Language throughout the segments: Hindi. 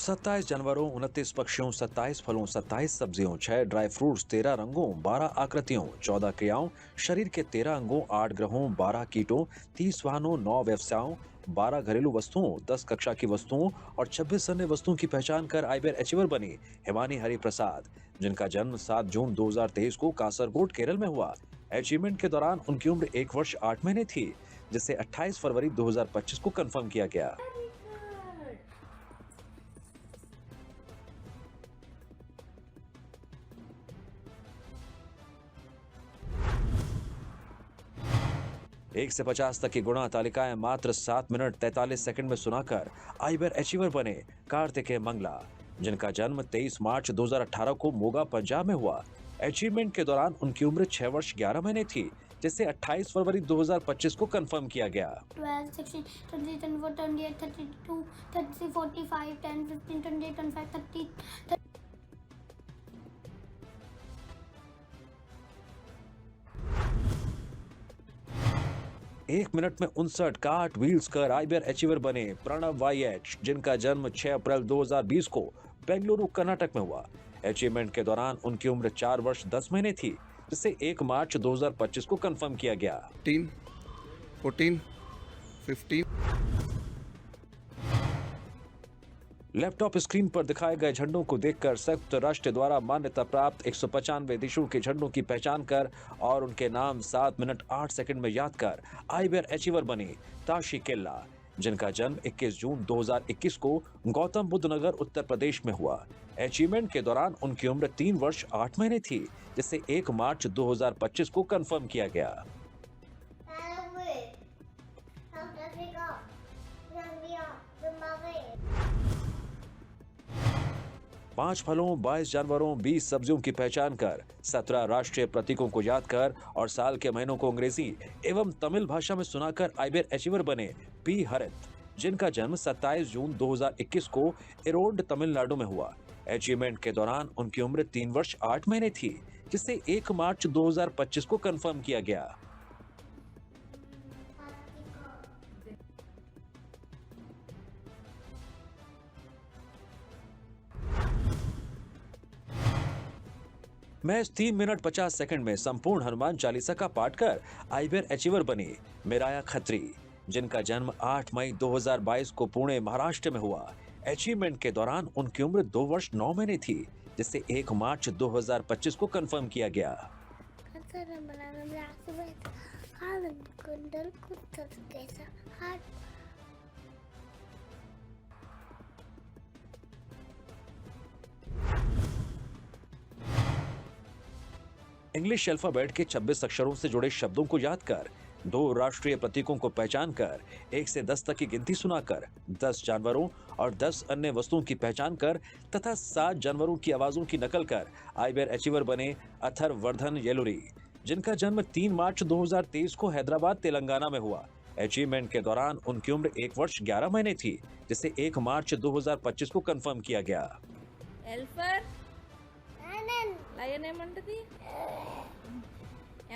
27 जानवरों, 29 पक्षियों, 27 फलों, 27 सब्जियों, 6 ड्राई फ्रूट्स, 13 रंगों, 12 आकृतियों, 14 क्रियाओं, शरीर के 13 अंगों, 8 ग्रहों, 12 कीटों, 30 वाहनों, 9 व्यवसायों, 12 घरेलू वस्तुओं, 10 कक्षा की वस्तुओं और 26 अन्य वस्तुओं की पहचान कर आईबीआर अचीवर बनी हिमानी हरिप्रसाद, जिनका जन्म 7 जून 2023 को कासरगोड, केरल में हुआ। अचीवमेंट के दौरान उनकी उम्र 1 वर्ष 8 महीने थी, जिसे 28 फरवरी 2025 को कंफर्म किया गया। एक से 50 तक की गुणा तालिकाएं मात्र 7 मिनट 43 सेकंड में सुनाकर आईबीआर अचीवर बने कार्तिकेय मंगला, जिनका जन्म 23 मार्च 2018 को मोगा, पंजाब में हुआ। अचीवमेंट के दौरान उनकी उम्र 6 वर्ष 11 महीने थी, जिसे 28 फरवरी 2025 को कंफर्म किया गया। 12, 16, 20, 24, 28, 32, 33, 45, 10, 15, 28, 25, 30, 1 मिनट में 59 कार्ट व्हील्स कर आईबीआर अचीवर बने प्रणव वाईएच, जिनका जन्म 6 अप्रैल 2020 को बेंगलुरु, कर्नाटक में हुआ। अचीवमेंट के दौरान उनकी उम्र 4 वर्ष 10 महीने थी, जिसे 1 मार्च 2025 को कंफर्म किया गया। 13, 14, 15। लैपटॉप स्क्रीन पर दिखाए गए झंडों को देखकर संयुक्त राष्ट्र द्वारा मान्यता प्राप्त 195 देशों के झंडों की पहचान कर और उनके नाम 7 मिनट 8 सेकंड में याद कर आईबीआर अचीवर बनी ताशी केल्ला, जिनका जन्म 21 जून 2021 को गौतम बुद्ध नगर, उत्तर प्रदेश में हुआ। अचीवमेंट के दौरान उनकी उम्र 3 वर्ष 8 महीने थी, जिसे 1 मार्च 2025 को कंफर्म किया गया। पांच फलों, 22 जानवरों, 20 सब्जियों की पहचान कर, 17 राष्ट्रीय प्रतीकों को याद कर और साल के महीनों को अंग्रेजी एवं तमिल भाषा में सुनाकर आईबीआर अचीवर बने पी हरित, जिनका जन्म 27 जून 2021 को इरोड, तमिलनाडु में हुआ। अचीवमेंट के दौरान उनकी उम्र 3 वर्ष 8 महीने थी, जिसे 1 मार्च 2025 को कंफर्म किया गया। मैच 3 मिनट 50 सेकंड में संपूर्ण हनुमान चालीसा का पाठ कर आईबीआर अचीवर बनी मिराया खत्री, जिनका जन्म 8 मई 2022 को पुणे, महाराष्ट्र में हुआ। अचीवमेंट के दौरान उनकी उम्र 2 वर्ष 9 महीने थी, जिसे 1 मार्च 2025 को कंफर्म किया गया। इंग्लिश अल्फाबेट के 26 अक्षरों से जुड़े शब्दों को याद कर, 2 राष्ट्रीय प्रतीकों को पहचान कर, 1 से 10 तक की गिनती सुनाकर, 10 जानवरों और 10 अन्य वस्तुओं की पहचान कर तथा 7 जानवरों की आवाजों की नकल कर आईबीआर अचीवर बने अथर्ववर्धन येलुरी, जिनका जन्म 3 मार्च 2023 को हैदराबाद, तेलंगाना में हुआ। अचीवमेंट के दौरान उनकी उम्र 1 वर्ष 11 महीने थी, जिसे 1 मार्च 2025 को कंफर्म किया गया। ఎల్ఫర్ లయన్ ఏమంటది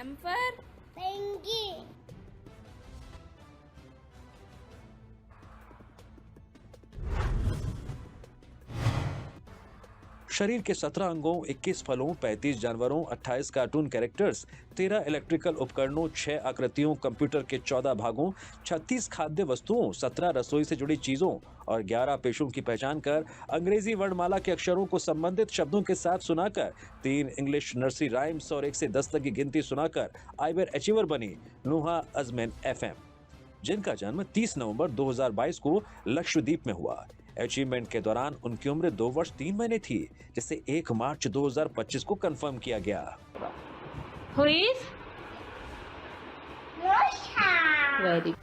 ఎంఫర్ penguin, शरीर के 17 अंगों, 21 फलों, 35 जानवरों, 28 कार्टून कैरेक्टर्स, 13 इलेक्ट्रिकल उपकरणों, 6 आकृतियों, कंप्यूटर के 14 भागों, 36 खाद्य वस्तुओं, 17 रसोई से जुड़ी चीजों और 11 पेशों की पहचान कर अंग्रेजी वर्णमाला के अक्षरों को संबंधित शब्दों के साथ सुनाकर, 3 इंग्लिश नर्सरी राइम्स और 1 से 10 तक की गिनती सुनाकर आईबीआर अचीवर बनी नुहा अजमेन एफएम, जिनका जन्म 30 नवंबर 2022 को लक्षद्वीप में हुआ। अचीवमेंट के दौरान उनकी उम्र 2 वर्ष 3 महीने थी, जिसे 1 मार्च 2025 को कंफर्म किया गया। Who is Russia, very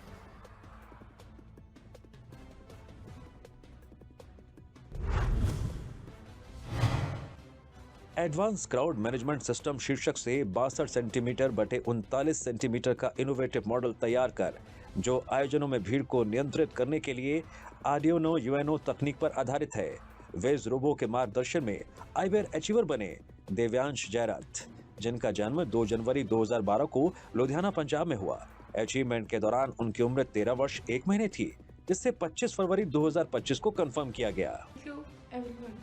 advance crowd management system शीर्षक से 62 सेंटीमीटर बटे 39 सेंटीमीटर का इनोवेटिव मॉडल तैयार कर, जो आयोजनों में भीड़ को नियंत्रित करने के लिए आर्डिनो यूएनओ तकनीक पर आधारित है। वेज रोबो के मार्गदर्शन में आईबीआर अचीवर बने देव्यांश जयरथ, जिनका जन्म 2 जनवरी 2012 को लुधियाना, पंजाब में हुआ। अचीवमेंट के दौरान उनकी उम्र 13 वर्ष 1 महीने थी, जिससे 25 फरवरी 2025 को कंफर्म किया गया। Everyone.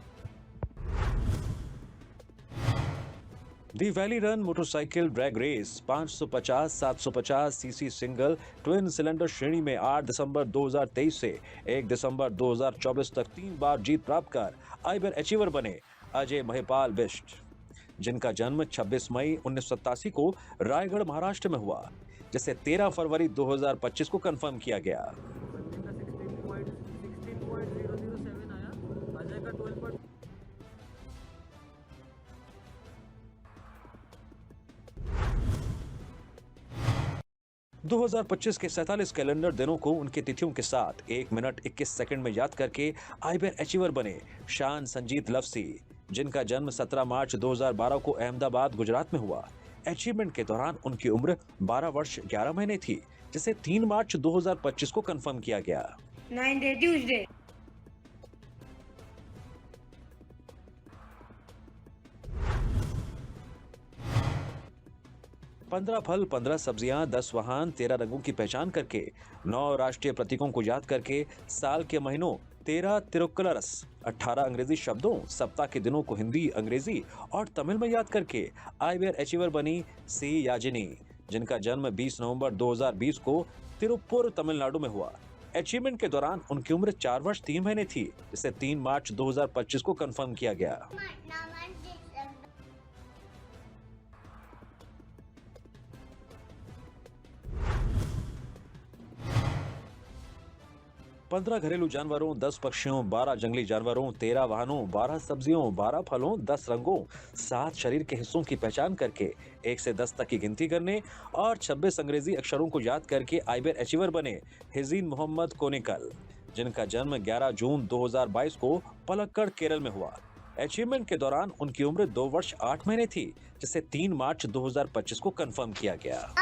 The valley run motorcycle drag race 550 750 CC single twin cylinder श्रेणी में 8 दिसंबर 2023 से 1 दिसंबर 2024 तक 3 बार जीत प्राप्त कर आइबर अचीवर बने अजय महिपाल बिष्ट, जिनका जन्म 26 मई 1987 को रायगढ़ महाराष्ट्र में हुआ, जिसे 13 फरवरी 2025 को कंफर्म किया गया। सचिन का 16.007 आया, अजय का 12. 2025 के 47 कैलेंडर दिनों को उनकी तिथियों के साथ 1 मिनट 21 सेकंड में याद करके आइबर अचीवर बने शान संजीत लफ्सी, जिनका जन्म 17 मार्च 2012 को अहमदाबाद गुजरात में हुआ। अचीवमेंट के दौरान उनकी उम्र 12 वर्ष 11 महीने थी, जिसे 3 मार्च 2025 को कंफर्म किया गया। 9 day Tuesday. पंद्रह फल 15 सब्जियां 10 वाहन 13 रंगों की पहचान करके 9 राष्ट्रीय प्रतीकों को याद करके साल के महीनों 13 तिरुक्कलरस 18 अंग्रेजी शब्दों सप्ताह के दिनों को हिंदी अंग्रेजी और तमिल में याद करके आइबर अचीवर बनी सी याजिनी, जिनका जन्म 20 नवंबर 2020 को तिरुप्पुर तमिलनाडु में हुआ। अचीवमेंट के दौरान उनकी उम्र 4 वर्ष 3 महीने थी, जिसे 3 मार्च 2025 को कंफर्म किया गया। पंद्रह घरेलू जानवरों 10 पक्षियों 12 जंगली जानवरों 13 वाहनों 12 सब्जियों 12 फलों 10 रंगों 7 शरीर के हिस्सों की पहचान करके 1 से 10 तक की गिनती करने और 26 अंग्रेजी अक्षरों को याद करके आइबर अचीवर बने हिजीन मोहम्मद कोनिकल, जिनका जन्म 11 जून 2022 को पलक्कड़ केरल में हुआ। अचीवमेंट के दौरान उनकी उम्र 2 वर्ष 8 महीने थी, जिसे 3 मार्च 2025 को कंफर्म किया गया।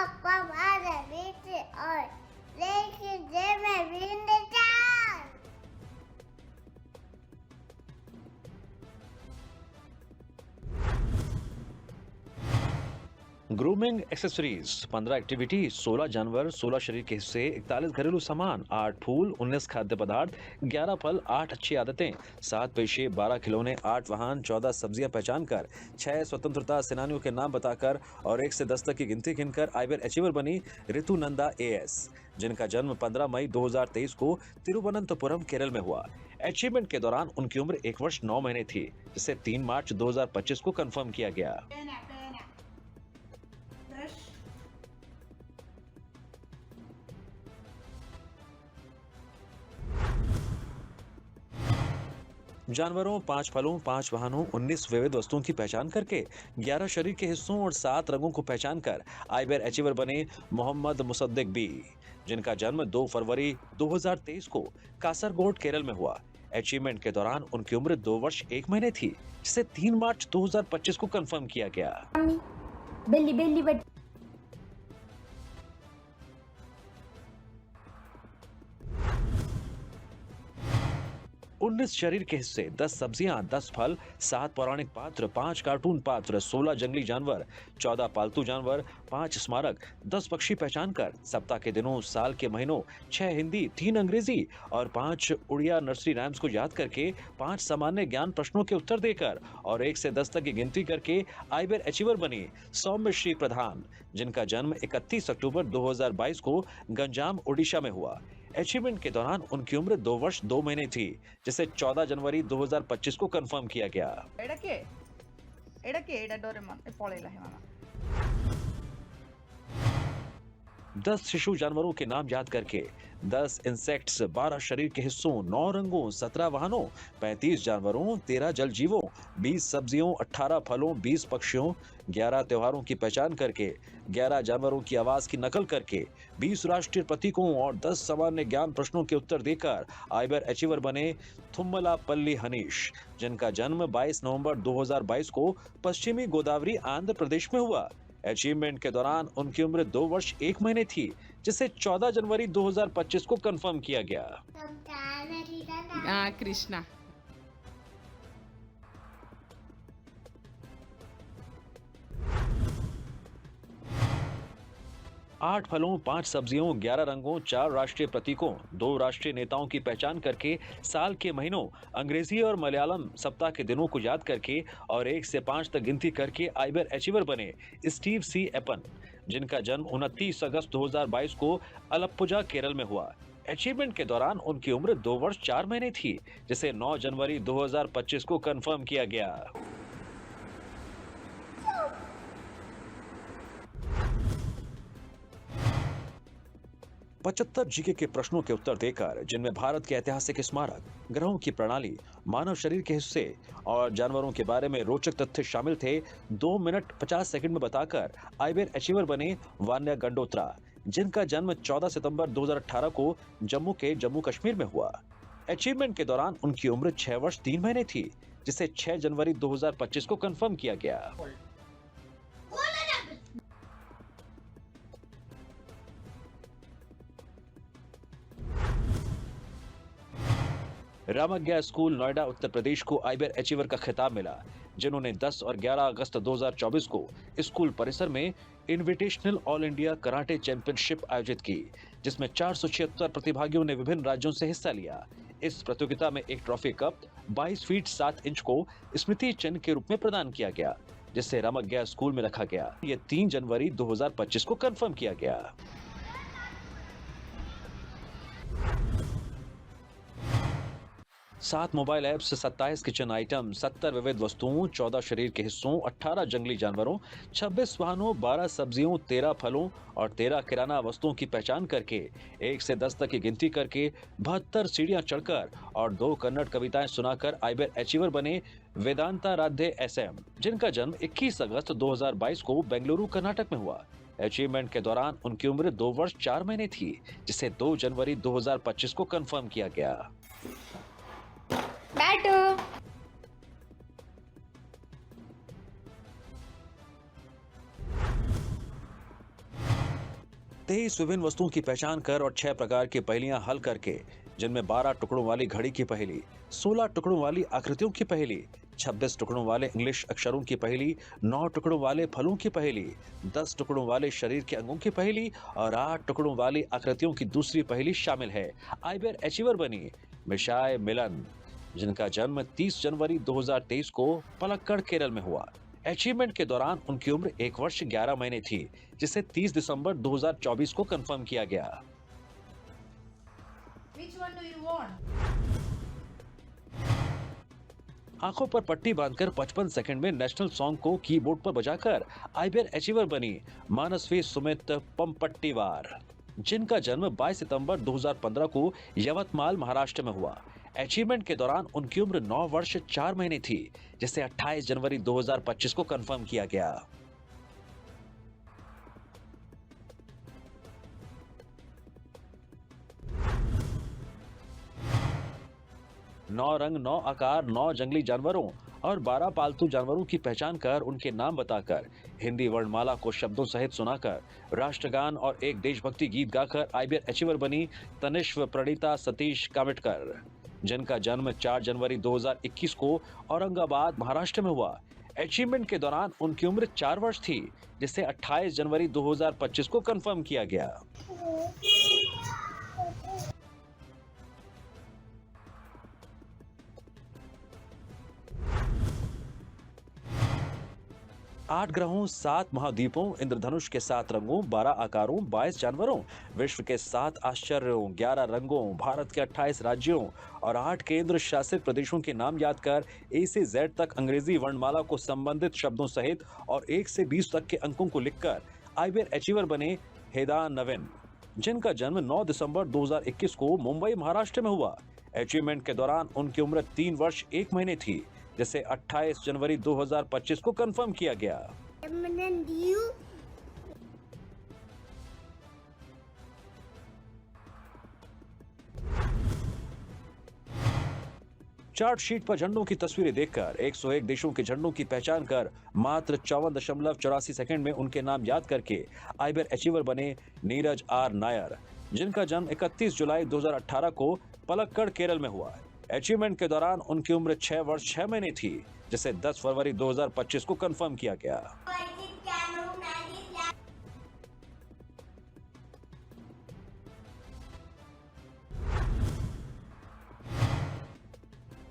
ग्रूमिंग एक्सेसरीज 15 एक्टिविटी 16 जानवर 16 शरीर के हिस्से 41 घरेलू सामान 8 फूल 19 खाद्य पदार्थ 11 फल 8 अच्छी आदतें 7 पेशे 12 खिलौने 8 वाहन 14 सब्जियां पहचान कर 6 स्वतंत्रता सेनानियों के नाम बताकर और 1 से 10 तक की गिनती गिनकर आइबर अचीवर बनी ऋतु नंदा एएस, जिनका जन्म 15 मई 2023 को तिरुवनंतपुरम केरल में हुआ। अचीवमेंट के दौरान उनकी उम्र 1 वर्ष 9 महीने थी, जिसे 3 मार्च 2025 को कंफर्म किया गया। जानवरों 5 फलों 5 वाहनों 19 विविध वस्तुओं की पहचान करके 11 शरीर के हिस्सों और 7 रंगों को पहचान कर आइबर अचीवर बने मोहम्मद मुसद्दिक बी, जिनका जन्म 2 फरवरी 2023 को कासरगोड केरल में हुआ। अचीवमेंट के दौरान उनकी उम्र 2 वर्ष 1 महीने थी, जिसे 3 मार्च 2025 को कंफर्म किया गया। belly belly but 19 शरीर के हिस्से 10 सब्जियां 10 फल 7 पौराणिक पात्र 5 कार्टून पात्र 16 जंगली जानवर 14 पालतू जानवर 5 स्मारक 10 पक्षी पहचान कर सप्ताह के दिनों साल के महीनों 6 हिंदी 3 अंग्रेजी और 5 उड़िया नर्सरी राइम्स को याद करके 5 सामान्य ज्ञान प्रश्नों के उत्तर देकर और 1 से 10 तक की गिनती करके आइबर अचीवर बनी सौम्य श्री प्रधान, जिनका जन्म 31 अक्टूबर 2022 को गंजाम ओडिशा में हुआ। अचीवमेंट के दौरान उनकी उम्र 2 वर्ष 2 महीने थी, जिसे 14 जनवरी 2025 को कंफर्म किया गया। डोरेमोन 10 शिशु जानवरों के नाम याद करके 10 इंसेक्ट्स 12 शरीर के हिस्सों 9 रंगों 17 वाहनों 35 जानवरों 13 जल जीवों 20 सब्जियों 18 फलों 20 पक्षियों 11 त्योहारों की पहचान करके 11 जानवरों की आवाज की नकल करके 20 राष्ट्रीय प्रतीकों और 10 सामान्य ज्ञान प्रश्नों के उत्तर देकर आइबर अचीवर बने थुम्मलापल्ली हनीश, जिनका जन्म 22 नवंबर 2022 को पश्चिमी गोदावरी आंध्र प्रदेश में हुआ। अचीवमेंट के दौरान उनकी उम्र 2 वर्ष 1 महीने थी, जिसे 14 जनवरी 2025 को कंफर्म किया गया। कृष्णा 8 फलों, 5 सब्जियों, 11 रंगों, 4 राष्ट्रीय प्रतीकों, 2 राष्ट्रीय नेताओं की पहचान करके, साल के महीनों, अंग्रेजी और मलयालम सप्ताह के दिनों को याद करके और 1 से 5 तक गिनती करके आइबर अचीवर बने स्टीव सी एपन, जिनका जन्म 29 अगस्त 2022 को अलप्पुजा, केरल में हुआ। अचीवमेंट के दौरान उनकी उम्र 2 वर्ष 4 महीने थी, जिसे 9 जनवरी 2025 को कंफर्म किया गया। 75 जीके के प्रश्नों के उत्तर देकर, जिनमें भारत के ऐतिहासिक स्मारक, ग्रहों की प्रणाली, मानव शरीर के हिस्से और जानवरों के बारे में रोचक तथ्य शामिल थे, 2 मिनट 50 सेकंड में बताकर आइबर अचीवर बने वान्या गंडोत्रा, जिनका जन्म 14 सितंबर 2018 को जम्मू के जम्मू कश्मीर में हुआ। अचीवमेंट के दौरान उनकी उम्र 6 वर्ष 3 महीने थी, जिसे 6 जनवरी 2025 को कंफर्म किया गया। रामज्ञा स्कूल, नोएडा, उत्तर प्रदेश को आइबर अचीवर का खिताब मिला, जिन्होंने 10 और 11 अगस्त 2024 को स्कूल परिसर में invitational all India karate championship आयोजित की, जिसमें 476 प्रतिभागियों ने विभिन्न राज्यों से हिस्सा लिया। इस प्रतियोगिता में एक ट्रॉफी कप 22 फीट 7 इंच को स्मृति चिन्ह के रूप में प्रदान किया गया, जिसे रामज्ञा स्कूल में रखा गया। यह 3 जनवरी 2025 को कंफर्म किया गया। 7 मोबाइल ऐप्स, 27 किचन आइटम, 70 विविध वस्तुओं, 14 शरीर के हिस्सों, 18 जंगली जानवरों, 26 वाहनों, 12 सब्जियों, 13 फलों और 13 किराना वस्तुओं की पहचान करके, 1 से 10 तक की गिनती करके, 72 सीढ़ियां चढ़कर और 2 कन्नड़ कविताएं सुनाकर आइबर अचीवर बने वेदांता राधे SM, जिनका जन्म 21 अगस्त 2022 को बेंगलुरु, कर्नाटक में हुआ। अचीवमेंट के दौरान उनकी उम्र 2 वर्ष 4 महीने थी, जिसे 2 जनवरी 2025 को कंफर्म किया गया। बैटू 23 विभिन्न वस्तुओं की पहचान कर और 6 प्रकार की पहेलियां हल करके, जिनमें 12 टुकड़ों वाली घड़ी की पहेली, 16 टुकड़ों वाली आकृतियों की पहेली, 26 टुकड़ों वाले इंग्लिश अक्षरों की पहेली, 9 टुकड़ों वाले फलों की पहेली, 10 टुकड़ों वाले शरीर के अंगों की पहेली और 8 टुकड़ों वाली आकृतियों की दूसरी पहेली शामिल है। आइबर अचीवर बनी मिशाय मिलन, जिनका जन्म 30 जनवरी 2023 को पलक्कड़, केरल में हुआ। अचीवमेंट के दौरान उनकी उम्र 1 वर्ष 11 महीने थी, जिसे 30 दिसंबर 2024 को कंफर्म किया गया। Which one do you want? आंखों पर पट्टी बांधकर 55 सेकंड में नेशनल सॉन्ग को कीबोर्ड पर बजाकर आइबर अचीवर बनी मानसवी सुमित पम्पट्टीवार, जिनका जन्म 22 सितंबर 2015 को यवतमाल, महाराष्ट्र में हुआ। अचीवमेंट के दौरान उनकी उम्र 9 वर्ष 4 महीने थी, जिसे 28 जनवरी 2025 को कंफर्म किया गया। नौ रंग, 9 आकार, 9 जंगली जानवरों और 12 पालतू जानवरों की पहचान कर उनके नाम बताकर, हिंदी वर्णमाला को शब्दों सहित सुनाकर, राष्ट्रगान और एक देशभक्ति गीत गाकर आइबर अचीवर बनी तनिष्व प्रणीता सतीश कामिटकर, जिनका जन्म 4 जनवरी 2021 को औरंगाबाद, महाराष्ट्र में हुआ। अचीवमेंट के दौरान उनकी उम्र 4 वर्ष थी, जिसे 28 जनवरी 2025 को कंफर्म किया गया। आठ ग्रहों, 7 महाद्वीपों, इंद्रधनुष के 7 रंगों, 12 आकारों, 22 जानवरों, विश्व के 7 आश्चर्यों, 11 रंगों, भारत के 28 राज्यों और 8 केंद्र शासित प्रदेशों के नाम याद कर A से Z तक अंग्रेजी वर्णमाला को संबंधित शब्दों सहित और 1 से 20 तक के अंकों को लिखकर आइबर अचीवर बने हेदान नवीन, जिनका जन्म 9 दिसंबर 2021 को मुंबई, महाराष्ट्र में हुआ। अचीवमेंट के दौरान उनकी उम्र 3 वर्ष 1 महीने थी, जिसे 28 जनवरी 2025 को कंफर्म किया गया। चार्ट शीट पर झंडों की तस्वीरें देखकर 101 देशों के झंडों की पहचान कर मात्र 54.84 सेकंड में उनके नाम याद करके आइबर अचीवर बने नीरज R नायर, जिनका जन्म 31 जुलाई 2018 को पलक्कड़, केरल में हुआ। अचीवमेंट के दौरान उनकी उम्र 6 वर्ष 6 महीने थी, जिसे 10 फरवरी 2025 को कंफर्म किया गया।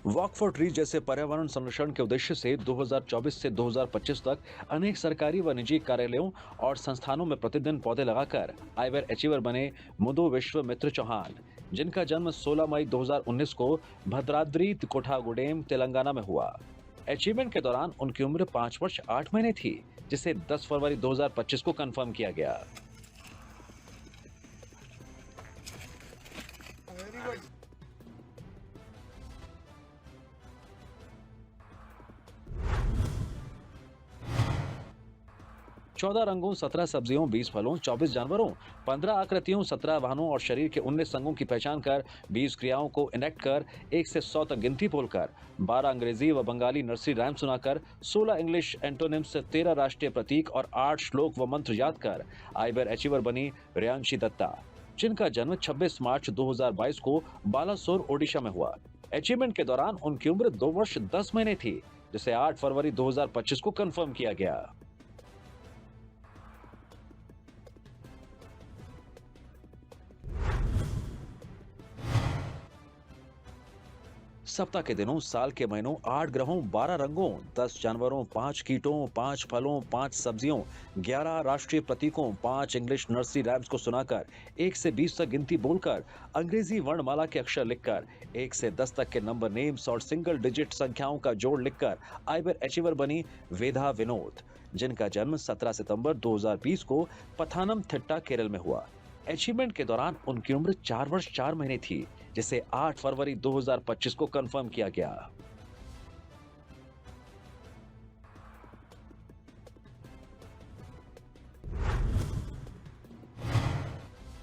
वॉक फॉर ट्री जैसे पर्यावरण संरक्षण के उद्देश्य से 2024 से 2025 तक अनेक सरकारी व निजी कार्यालयों और संस्थानों में प्रतिदिन पौधे लगाकर आइबर अचीवर बने मुदु विश्वमित्र चौहान, जिनका जन्म 16 मई 2019 को भद्राद्री कोठागुडेम तेलंगाना में हुआ। अचीवमेंट के दौरान उनकी उम्र 5 वर्ष 8 महीने थी, जिसे 10 फरवरी 2025 को कंफर्म किया गया। 14 रंगों, 17 सब्जियों, 20 फलों, 24 जानवरों, 15 आकृतियों, 17 वाहनों और शरीर के 19 अंगों की पहचान कर 20 क्रियाओं को इनेक्ट कर 1 से 100 तक गिनती बोलकर 12 अंग्रेजी व बंगाली नर्सरी राइम सुनाकर 16 इंग्लिश एंटोनिम्स, 13 राष्ट्रीय प्रतीक और 8 श्लोक व मंत्र याद कर आइबर अचीवर बनी रियांशी दत्ता, जिनका जन्म 26 मार्च 2022 को बालासोर ओडिशा में हुआ। अचीवमेंट के दौरान उनकी उम्र 2 वर्ष 10 महीने थी, जिसे 8 फरवरी 2025 को कंफर्म किया गया। सप्ताह के दिनों, साल के महीनों, 8 ग्रहों, 12 रंगों, 10 जानवरों, 5 कीटों, 5 फलों, 5 सब्जियों, 11 राष्ट्रीय प्रतीकों, 5 इंग्लिश नर्सरी राइम्स को सुनाकर 1 से 20 तक गिनती बोलकर अंग्रेजी वर्णमाला के अक्षर लिखकर 1 से 10 तक के नंबर नेम्स और सिंगल डिजिट संख्याओं का जोड़ लिखकर आइबर अचीवर बनी वेदा विनोद, जिनका जन्म 17 सितंबर 2020 को पथानमथिट्टा, केरल में हुआ। अचीवमेंट के दौरान उनकी उम्र 4 वर्ष 4 महीने थी, जिसे 8 फरवरी 2025 को कंफर्म किया गया।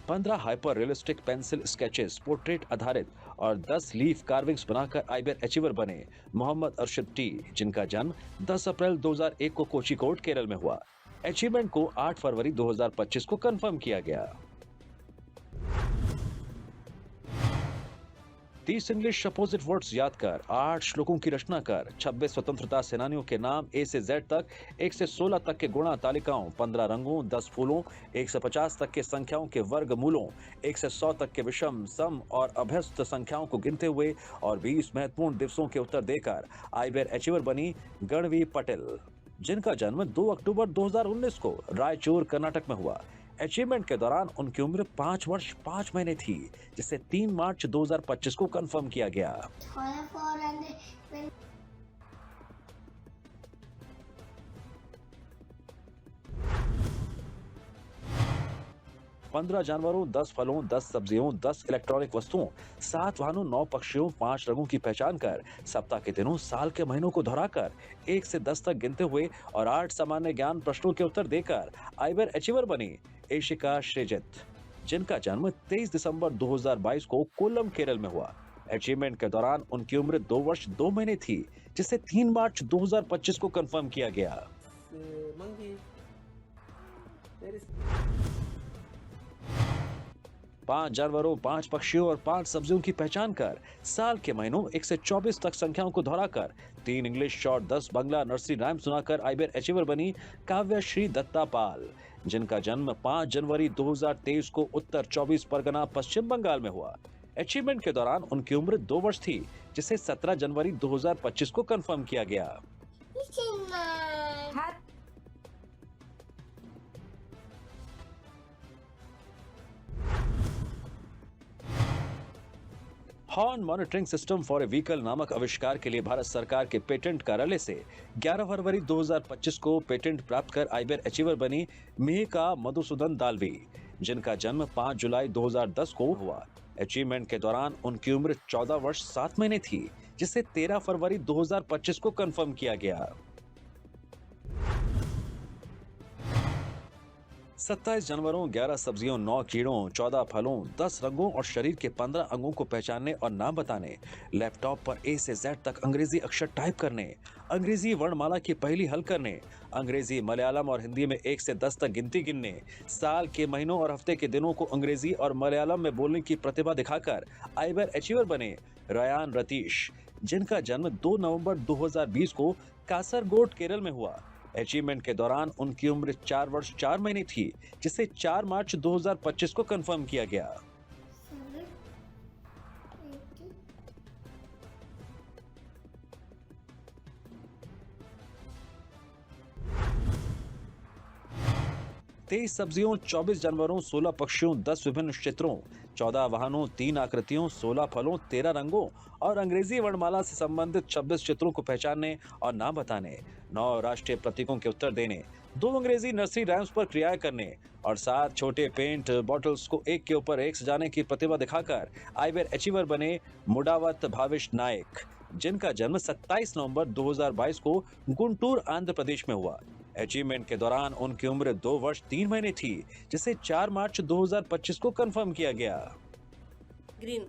पंद्रह hyper realistic pencil sketches, portrait आधारित और 10 लीफ कार्विंग्स बनाकर आइबर अचीवर बने मोहम्मद अरशद टी, जिनका जन्म 10 अप्रैल 2001 को कोझिकोड, केरल में हुआ। अचीवमेंट को 8 फरवरी 2025 को कंफर्म किया गया। 30 इंग्लिश अपोजिट वर्ड्स याद कर 8 श्लोकों की रचना कर 26 स्वतंत्रता सेनानियों के नाम A से Z तक, 1 से 16 तक के गुणा तालिकाओं, 15 रंगों, 10 फूलों, 1 से 50 तक के संख्याओं के वर्ग मूलों, 1 से 100 तक के विषम, सम और अभ्यस्त संख्याओं को गिनते हुए और 20 महत्वपूर्ण दिवसों के उत्तर देकर आइबर अचीवर बनी गणवी पटेल, जिनका जन्म 2 अक्टूबर 2019 को रायचूर, कर्नाटक में हुआ। अचीवमेंट के दौरान उनकी उम्र 5 वर्ष 5 महीने थी, जिसे 3 मार्च 2025 को कंफर्म किया गया। 15 जानवरों, 10 फलों, 10 सब्जियों, 10 इलेक्ट्रॉनिक वस्तुओं, 7 वाहनों, 9 पक्षियों, 5 रंगों की पहचान कर सप्ताह के दिनों, साल के महीनों को दोहराकर 1 से 10 तक गिनते हुए और 8 सामान्य ज्ञान प्रश्नों के उत्तर देकर आइबर अचीवर बनी एशिका श्रीजित, जिनका जन्म 23 दिसंबर 2022 को कोल्लम, केरल में हुआ। अचीवमेंट के दौरान उनकी उम्र 2 वर्ष 2 महीने थी, जिसे 3 मार्च 2025 को कंफर्म किया गया। 5 जानवरों, 5 पक्षियों और 5 सब्जियों की पहचान कर साल के महीनों 1 से 24 तक संख्याओं को दोहराकर 3 इंग्लिश और 10 बांग्ला नर्सरी राइम सुनाकर आइबर अचीवर बनी काव्यश्री दत्ता पाल, जिनका जन्म 5 जनवरी 2023 को उत्तर 24 परगना, पश्चिम बंगाल में हुआ। अचीवमेंट के दौरान उनकी उम्र 2 वर्ष थी, जिसे 17 जनवरी 2025 को कंफर्म किया गया। Horn monitoring system for a vehicle नामक आविष्कार के लिए भारत सरकार के पेटेंट कार्यालय से 11 फरवरी 2025 को पेटेंट प्राप्त कर आइबर अचीवर बनी मिहिका मधुसूदन दालवी, जिनका जन्म 5 जुलाई 2010 को हुआ। अचीवमेंट के दौरान उनकी उम्र 14 वर्ष 7 महीने थी, जिसे 13 फरवरी 2025 को कंफर्म किया गया। 27 जानवरों, 11 सब्जियों, 9 कीड़ों, 14 फलों, 10 रंगों और शरीर के 15 अंगों को पहचानने और नाम बताने, लैपटॉप पर A से Z तक अंग्रेजी अक्षर टाइप करने, अंग्रेजी वर्णमाला की पहली हल करने, अंग्रेजी, मलयालम और हिंदी में 1 से 10 तक गिनती गिनने, साल के महीनों और हफ्ते के दिनों को अंग्रेजी और मलयालम में बोलने की प्रतिभा दिखाकर आइबर अचीवर बने रयान रतीश, जिनका जन्म 2 नवंबर 2020 को कासरगोड, केरल में हुआ। अचीवमेंट के दौरान उनकी उम्र 4 वर्ष 4 महीने थी, जिसे 4 मार्च 2025 को कंफर्म किया गया। 23 सब्जियों, 24 जानवरों, 16 पक्षियों, 10 विभिन्न क्षेत्रों, 14 वाहनों, 3 आकृतियों, 16 फलों, 13 रंगों और अंग्रेजी वर्णमाला से संबंधित 26 चित्रों को पहचानने और नाम बताने, 9 राष्ट्रीय प्रतीकों के उत्तर देने, 2 अंग्रेजी नर्सरी राइम्स पर क्रियाएं करने और 7 छोटे पेंट बॉटल्स को एक के ऊपर एक सजाने की प्रतिभा दिखाकर आईवेयर अचीवर बने मुडावत भाविश नायक, जिनका जन्म 27 नवंबर 2022 को गुंटूर, आंध्र प्रदेश में हुआ। अचीवमेंट के दौरान उनकी उम्र 2 वर्ष 3 महीने थी, जिसे 4 मार्च 2025 को कंफर्म किया गया। ग्रीन।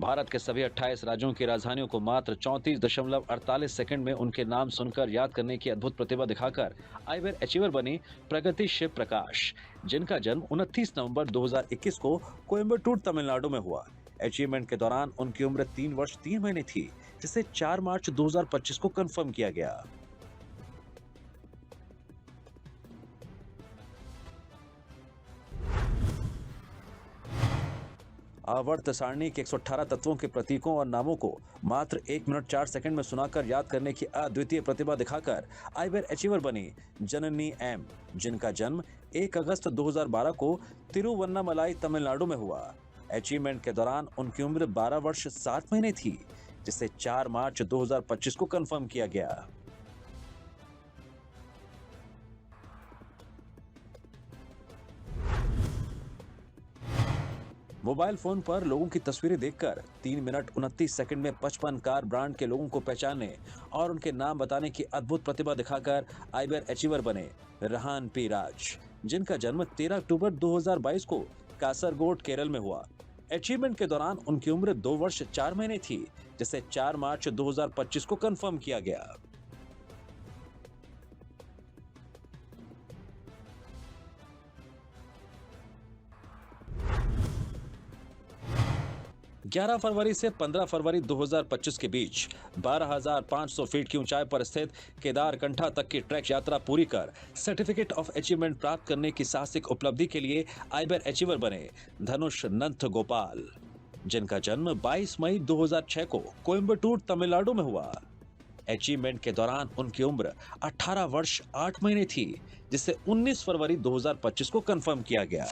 भारत के सभी 28 राज्यों की राजधानियों को मात्र 34.48 सेकंड में उनके नाम सुनकर याद करने की अद्भुत प्रतिभा दिखाकर आईवेयर अचीवर बनी प्रगति शिव प्रकाश, जिनका जन्म 29 नवंबर 2021 को कोयम्बटूर, तमिलनाडु में हुआ। अचीवमेंट के दौरान उनकी उम्र 3 वर्ष 3 महीने थी, जिसे 4 मार्च 2025 को कंफर्म किया गया। आवर्त सारणी के 118 तत्वों के प्रतीकों और नामों को मात्र 1 मिनट 4 सेकंड में सुनाकर याद करने की अद्वितीय प्रतिभा दिखाकर आईवेयर अचीवर बनी जननी एम, जिनका जन्म 1 अगस्त 2012 को तिरुवन्नामलाई, तमिलनाडु में हुआ। अचीवमेंट के दौरान उनकी उम्र 12 वर्ष 7 महीने थी, जिसे 4 मार्च 2025 को कंफर्म किया गया। मोबाइल फोन पर लोगों की तस्वीरें देखकर 3 मिनट 29 सेकंड में 55 कार ब्रांड के लोगों को पहचानने और उनके नाम बताने की अद्भुत प्रतिभा दिखाकर आईवेयर अचीवर बने रहान पी राज, जिनका जन्म 13 अक्टूबर 2022 को कासरगोड, केरल में हुआ। अचीवमेंट के दौरान उनकी उम्र 2 वर्ष 4 महीने थी, जिसे 4 मार्च 2025 को कंफर्म किया गया। 11 फरवरी से 15 फरवरी 2025 के बीच 12,500 फीट की ऊंचाई पर स्थित केदारकंठा तक की ट्रैक यात्रा पूरी कर सर्टिफिकेट ऑफ अचीवमेंट प्राप्त करने की साहसिक उपलब्धि के लिए आईवेयर अचीवर बने धनुष नंथ गोपाल, जिनका जन्म 22 मई 2006 को कोयम्बटूर, तमिलनाडु में हुआ। अचीवमेंट के दौरान उनकी उम्र 18 वर्ष 8 महीने थी, जिसे 19 फरवरी 2025 को कंफर्म किया गया।